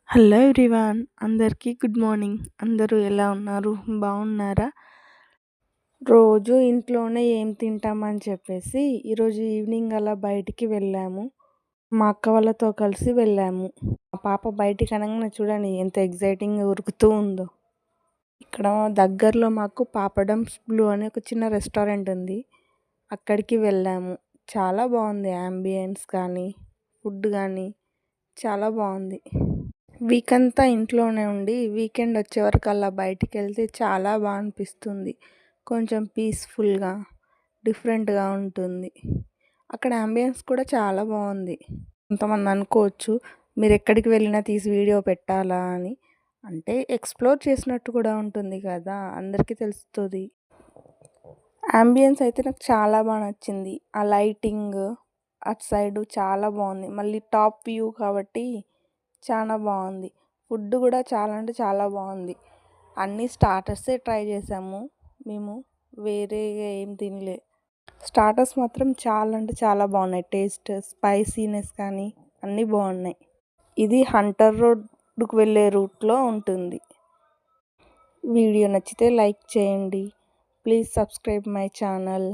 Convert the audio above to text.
Hello everyone, అందరికీ good morning. అందరూ ఎలా ఉన్నారు? బాగున్నారా? రోజు ఇంట్లోనే ఏం తింటామని చెప్పేసి ఈరోజు ఈవినింగ్ అలా బయటికి వెళ్ళాము. మా అక్క వాళ్ళతో కలిసి వెళ్ళాము. మా పాప బయటికి అనగానే చూడండి ఎంత ఎగ్జైటింగ్గా ఉరుకుతూ ఉందో. ఇక్కడ దగ్గరలో మాకు పాపడమ్స్ బ్లూ అనే ఒక చిన్న రెస్టారెంట్ ఉంది. అక్కడికి వెళ్ళాము. చాలా బాగుంది, యాంబియన్స్ కానీ ఫుడ్ కానీ చాలా బాగుంది. వీక్ అంతా ఇంట్లోనే ఉండి వీకెండ్ వచ్చే వరకు అలా బయటికి వెళ్తే చాలా బాగా అనిపిస్తుంది. కొంచెం పీస్ఫుల్గా, డిఫరెంట్గా ఉంటుంది. అక్కడ అంబియన్స్ కూడా చాలా బాగుంది. కొంతమంది అనుకోవచ్చు, మీరు ఎక్కడికి వెళ్ళినా తీసి వీడియో పెట్టాలా అని. అంటే ఎక్స్ప్లోర్ చేసినట్టు కూడా ఉంటుంది కదా, అందరికీ తెలుస్తుంది. అంబియన్స్ అయితే నాకు చాలా బాగా నచ్చింది. ఆ లైటింగ్ అటు సైడు చాలా బాగుంది. మళ్ళీ టాప్ వ్యూ కాబట్టి చాలా బాగుంది. ఫుడ్ కూడా చాలా అంటే చాలా బాగుంది. అన్ని స్టార్టర్సే ట్రై చేసాము మేము, వేరేగా ఏం తినలే. స్టార్టర్స్ మాత్రం చాలా అంటే చాలా బాగున్నాయి. టేస్ట్, స్పైసీనెస్ కానీ అన్నీ బాగున్నాయి. ఇది హంటర్ రోడ్డుకు వెళ్ళే రూట్లో ఉంటుంది. వీడియో నచ్చితే లైక్ చేయండి. Please subscribe my channel.